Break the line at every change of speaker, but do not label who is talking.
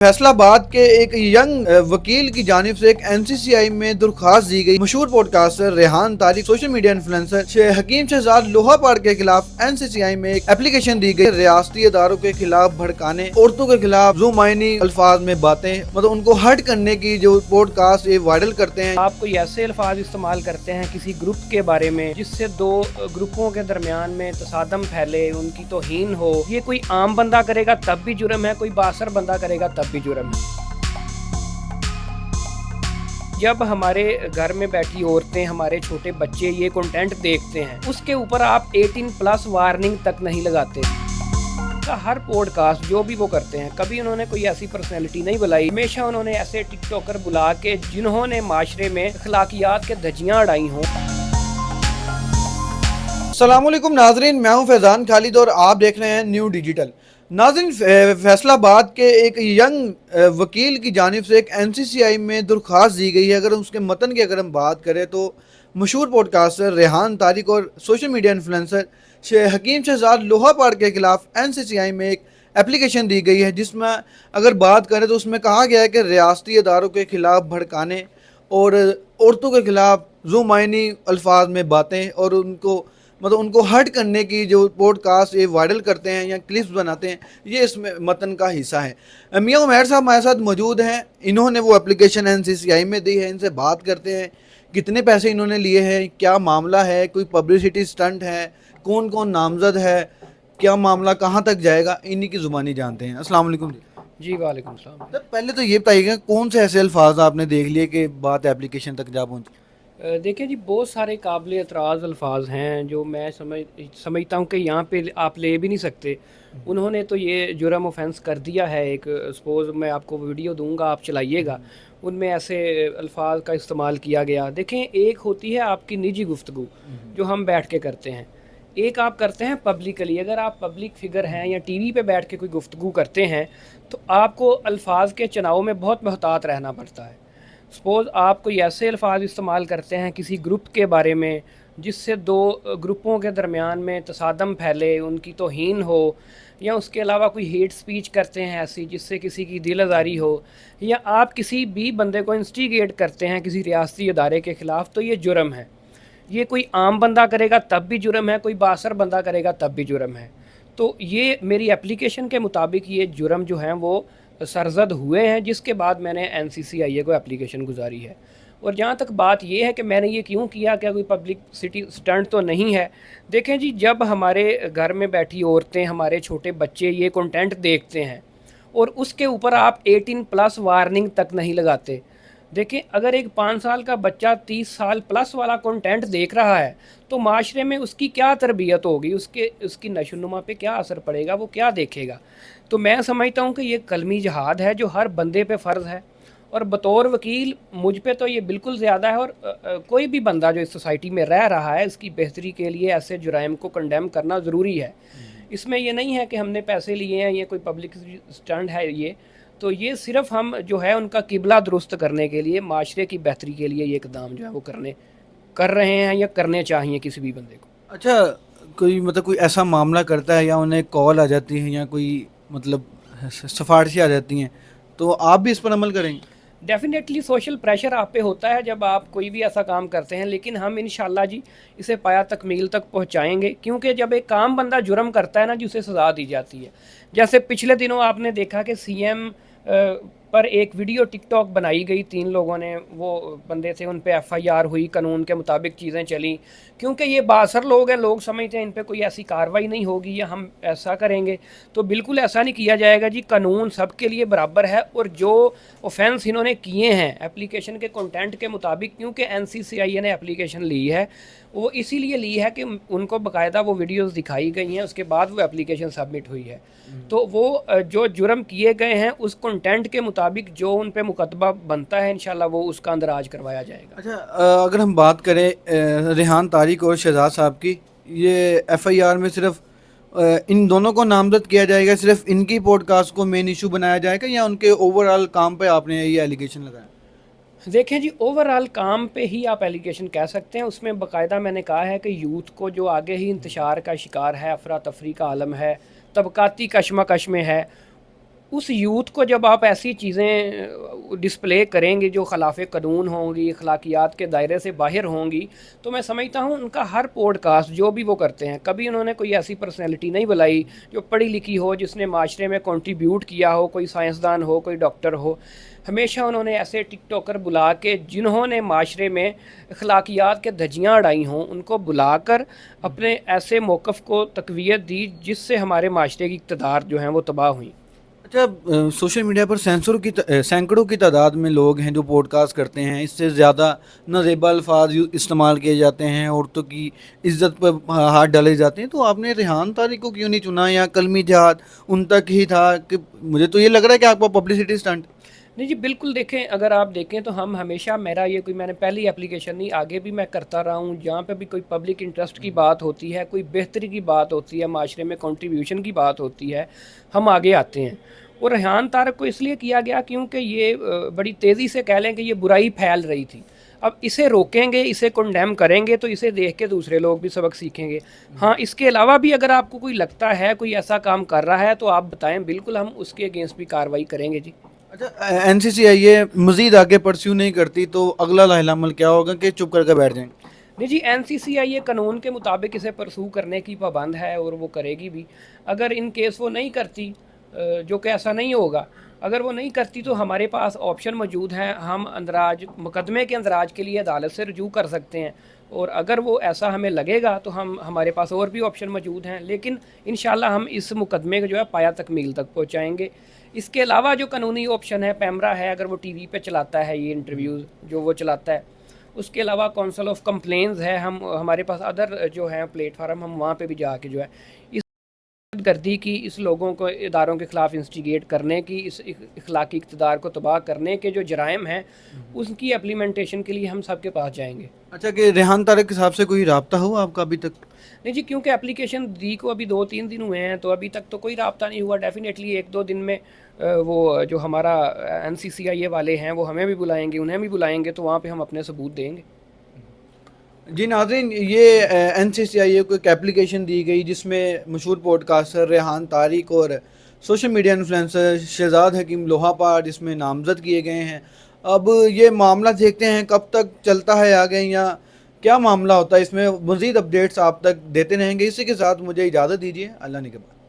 फैसलाबाद के एक यंग वकील की जानिब से एक एनसीसीआई में दरख्वास्त दी गई। मशहूर podcaster Rehan Tariq, social media influencer Hakim Shahzad लोहापाड़ के खिलाफ एनसीसीआई में एक एप्लीकेशन दी गई। रियासती इदारों के खिलाफ भड़काने, औरतों के खिलाफ जुमाइनी अल्फाज में बातें, मतलब उनको हर्ट करने की जो पॉडकास्ट ये वायरल करते हैं।
आप कोई ऐसे अल्फाज इस्तेमाल करते हैं किसी ग्रुप के बारे में जिससे दो ग्रुपों के दरमियान में तसादम फैले, उनकी तौहीन हो, ये कोई आम बंदा करेगा तब भी जुर्म है, कोई बासर बंदा करेगा तब भी जुर्म है। जब हमारे घर में बैठी औरतें, हमारे छोटे बच्चे ये कंटेंट देखते हैं, उसके ऊपर आप 18+ वार्निंग तक नहीं लगाते। हर पॉडकास्ट जो भी वो करते हैं, कभी उन्होंने कोई ऐसी पर्सनैलिटी नहीं बुलाई, हमेशा उन्होंने ऐसे टिकटॉकर बुला के जिन्होंने माशरे में अखलाकियात के धज्जियां उड़ाई हों।
अस्सलाम वालेकुम नाजरीन, मैं हूं फैज़ान खालिद और आप देख रहे हैं न्यू डिजिटल। नाज़रीन, फैसलाबाद के एक यंग वकील की जानिब से एक एनसीसीआई में दरख्वास्त दी गई है। अगर उसके मतन की हम बात करें तो मशहूर पॉडकास्टर रेहान तारिक और social media influencer Hakim Shahzad लोहापाड़ के खिलाफ एनसीसीआई में एक एप्लीकेशन दी गई है, जिसमें अगर बात करें तो उसमें कहा गया है कि रियासती इदारों के खिलाफ भड़काने और औरतों के खिलाफ जुमाइनी अल्फाज में बातें और उनको हर्ट करने की जो पॉडकास्ट ये वायरल करते हैं या क्लिप्स बनाते हैं, ये इसमें मतन का हिस्सा है। मियां उमैर साहब हमारे साथ मौजूद हैं। इन्होंने वो एप्लीकेशन एनसीसीआई में दी है। इनसे बात करते हैं कितने पैसे इन्होंने लिए हैं, क्या मामला है, कोई पब्लिसिटी स्टंट है, कौन कौन नामजद है, क्या मामला कहाँ तक जाएगा, इन्हीं की ज़ुबानी जानते हैं। अस्सलाम वालेकुम
जी वालेकुम सलाम।
तो पहले तो ये बताइएगा कौन से ऐसे अल्फाज आपने देख लिए कि बात एप्लीकेशन तक जा पहुँची?
देखिए जी, बहुत सारे काबिल एतराज़ अल्फाज हैं जो मैं समझता हूँ कि यहाँ पे आप ले भी नहीं सकते। उन्होंने तो ये जुर्म ऑफेंस कर दिया है। एक सपोज़ मैं आपको वीडियो दूंगा, आप चलाइएगा, उनमें ऐसे अल्फाज का इस्तेमाल किया गया। देखें, एक होती है आपकी निजी गुफ्तगू जो हम बैठ के करते हैं, एक आप करते हैं पब्लिकली। अगर आप पब्लिक फिगर हैं या टीवी पे बैठ के कोई गुफ्तगू करते हैं तो आपको अल्फाज के चुनाव में बहुत मोहतात रहना पड़ता है। सपोज़ आप कोई ऐसे अल्फाज इस्तेमाल करते हैं किसी ग्रुप के बारे में जिससे दो ग्रुपों के दरमियान में तसादम फैले, उनकी तौहीन हो, या उसके अलावा कोई हेट स्पीच करते हैं ऐसी जिससे किसी की दिल आज़ारी हो, या आप किसी भी बंदे को इंस्टिगेट करते हैं किसी रियासती इदारे के ख़िलाफ़, तो ये जुर्म है। ये कोई आम बंदा करेगा तब भी जुर्म है, कोई बासर बंदा करेगा तब भी जुर्म है। तो ये मेरी एप्लीकेशन के मुताबिक ये जुर्म जो हैं वो सरजद हुए हैं, जिसके बाद मैंने एनसीसीआई को एप्लीकेशन गुजारी है। और जहाँ तक बात ये है कि मैंने ये क्यों किया, क्या कोई पब्लिसिटी स्टंट तो नहीं है। देखें जी, जब हमारे घर में बैठी औरतें, हमारे छोटे बच्चे ये कंटेंट देखते हैं और उसके ऊपर आप 18+ वार्निंग तक नहीं लगाते। देखें, अगर एक 5 साल का बच्चा 30 साल प्लस वाला कंटेंट देख रहा है तो माशरे में उसकी क्या तरबियत होगी, उसकी नशोनुमा पे क्या असर पड़ेगा, वो क्या देखेगा। तो मैं समझता हूँ कि ये कलमी जहाद है जो हर बंदे पे फ़र्ज़ है, और बतौर वकील मुझ पे तो ये बिल्कुल ज़्यादा है। और कोई भी बंदा जो इस सोसाइटी में रह रहा है, इसकी बेहतरी के लिए ऐसे जुराइम को कंडेम करना ज़रूरी है। इसमें ये नहीं है कि हमने पैसे लिए हैं, ये कोई पब्लिक स्टंट है। ये ये सिर्फ हम जो है उनका किबला दुरुस्त करने के लिए, माशरे की बेहतरी के लिए ये इक़दाम जो है वो कर रहे हैं या करने चाहिए किसी भी बंदे को।
अच्छा, कोई ऐसा मामला करता है या उन्हें कॉल आ जाती है या कोई सिफारिशें आ जाती हैं, तो आप भी इस पर अमल करेंगे?
डेफिनेटली सोशल प्रेशर आप पे होता है जब आप कोई भी ऐसा काम करते हैं, लेकिन हम इंशाल्लाह जी इसे पाया तकमील तक पहुंचाएंगे। क्योंकि जब एक काम बंदा जुर्म करता है ना जी, उसे सज़ा दी जाती है। जैसे पिछले दिनों आपने देखा कि सीएम पर एक वीडियो टिकटॉक बनाई गई, 3 लोगों ने, वो बंदे थे, उन पे एफआईआर हुई, कानून के मुताबिक चीज़ें चली। क्योंकि ये बासर लोग हैं, लोग समझते हैं इन पे कोई ऐसी कार्रवाई नहीं होगी या हम ऐसा करेंगे, तो बिल्कुल ऐसा नहीं किया जाएगा जी। कानून सबके लिए बराबर है, और जो ऑफेंस इन्होंने किए हैं एप्लीकेशन के कंटेंट के मुताबिक, क्योंकि एनसीसीआई ने एप्लीकेशन ली है, वो इसीलिए ली है कि उनको बाकायदा वो वीडियोस दिखाई गई हैं, उसके बाद वो एप्लीकेशन सबमिट हुई है। तो वो जो जुर्म किए गए हैं उस कंटेंट के मुताबिक जो उन पे मुकदमा बनता है, इंशाल्लाह वो उसका अंदराज करवाया जाएगा।
अच्छा, अगर हम बात करें रेहान तारिक और शहजाद साहब की, ये एफआईआर में सिर्फ इन दोनों को नामजद किया जाएगा, सिर्फ इनकी पॉडकास्ट को मेन इशू बनाया जाएगा, या उनके ओवरऑल काम पे आपने ये एलिगेशन लगाया?
देखें जी, ओवरऑल काम पे ही आप एलिगेशन कह सकते हैं। उसमें बाकायदा मैंने कहा है कि यूथ को जो आगे ही इंतशार का शिकार है, अफरा तफरी का आलम है, तबकाती कशमकश में है, उस यूथ को जब आप ऐसी चीज़ें डिस्प्ले करेंगे जो खिलाफ कानून होंगी, अखलाकियात के दायरे से बाहर होंगी, तो मैं समझता हूँ उनका हर पॉडकास्ट जो भी वो करते हैं, कभी उन्होंने कोई ऐसी पर्सनैलिटी नहीं बुलाई जो पढ़ी लिखी हो, जिसने माशरे में कंट्रीब्यूट किया हो, कोई साइंसदान हो, कोई डॉक्टर हो। हमेशा उन्होंने ऐसे टिकटॉकर बुला के जिन्होंने माशरे में अखलाकियात के धज्जियाँ उड़ाई हों, उनको बुलाकर अपने ऐसे मौक़िफ़ को तक़वियत दी जिससे हमारे माशरे की इक़्तिदार जो हैं वो तबाह हुई।
अच्छा, सोशल मीडिया पर सैकड़ों की तादाद में लोग हैं जो पॉडकास्ट करते हैं, इससे ज़्यादा नाज़ेबा अल्फाज इस्तेमाल किए जाते हैं, औरतों की इज़्ज़त पर हाथ डाले जाते हैं, तो आपने रेहान तारिक को क्यों नहीं चुना, या कलमी जिहाद उन तक ही था? कि मुझे तो ये लग रहा है कि आपका पब्लिसिटी स्टंट।
नहीं जी, बिल्कुल देखें, अगर आप देखें तो हम हमेशा, मेरा ये कोई मैंने पहली एप्लीकेशन नहीं, आगे भी मैं करता रहा हूँ, जहाँ पे भी कोई पब्लिक इंटरेस्ट की बात होती है, कोई बेहतरी की बात होती है, माशरे में कंट्रीब्यूशन की बात होती है, हम आगे आते हैं। और रेहान तारक को इसलिए किया गया क्योंकि ये बड़ी तेज़ी से कह लें कि ये बुराई फैल रही थी। अब इसे रोकेंगे, इसे कंडेम करेंगे तो इसे देख के दूसरे लोग भी सबक सीखेंगे। हाँ, इसके अलावा भी अगर आपको कोई लगता है कोई ऐसा काम कर रहा है तो आप बताएं, बिल्कुल हम उसके अगेंस्ट भी कार्रवाई करेंगे जी।
अच्छा, एनसीसीआई ये मज़ीद आगे परस्यू नहीं करती तो अगला लाहिल अमल क्या होगा, कि चुप करके बैठ जाएंगे?
नहीं जी, एनसीसीआई ये कानून के मुताबिक इसे परसू करने की पाबंद है और वो करेगी भी। अगर इन केस वो नहीं करती, जो कि ऐसा नहीं होगा, अगर वो नहीं करती तो हमारे पास ऑप्शन मौजूद हैं, हम अंदराज मुकदमे के अंदराज के लिए अदालत से रजू कर सकते हैं। और अगर वो ऐसा हमें लगेगा तो हमारे पास और भी ऑप्शन मौजूद हैं, लेकिन इंशाल्लाह हम इस मुकदमे को जो है पाया तकमील तक पहुँचाएँगे। इसके अलावा जो कानूनी ऑप्शन है, पैमरा है, अगर वो टीवी पे चलाता है ये इंटरव्यूज़ जो वो चलाता है, उसके अलावा काउंसिल ऑफ कंप्लेंट्स है, हमारे पास अदर जो है प्लेटफार्म, हम वहाँ पे भी जाके जो है इस गर्दी की, इस लोगों को इदारों के ख़िलाफ़ इंस्टिगेट करने की, इस इखलाकी इक़्तिदार को तबाह करने के जो जराइम हैं उसकी एप्लीमेंटेशन के लिए हम सब के पास जाएंगे।
अच्छा, कि रेहान तारिक के हिसाब से कोई राब्ता हुआ आपका अभी तक?
नहीं जी, क्योंकि एप्लीकेशन दी को अभी 2-3 दिन हुए हैं, तो अभी तक तो कोई राब्ता नहीं हुआ। डेफिनेटली 1-2 दिन में वो जो हमारा एनसीसीआई वाले हैं वो हमें भी बुलाएंगे, उन्हें भी बुलाएंगे, तो वहाँ पे हम अपने सबूत देंगे।
जी नाज़रीन, ये एनसीसीआई को एक एप्लीकेशन दी गई जिसमें मशहूर पॉडकास्टर रेहान तारिक और सोशल मीडिया इन्फ्लुएंसर शहजाद हकीम लोहापार जिसमें नामज़द किए गए हैं। अब ये मामला देखते हैं कब तक चलता है आगे, या क्या मामला होता है इसमें। मज़ीद अपडेट्स आप तक देते रहेंगे। इसी के साथ मुझे इजाज़त दीजिए। अल्लाह निगहबान।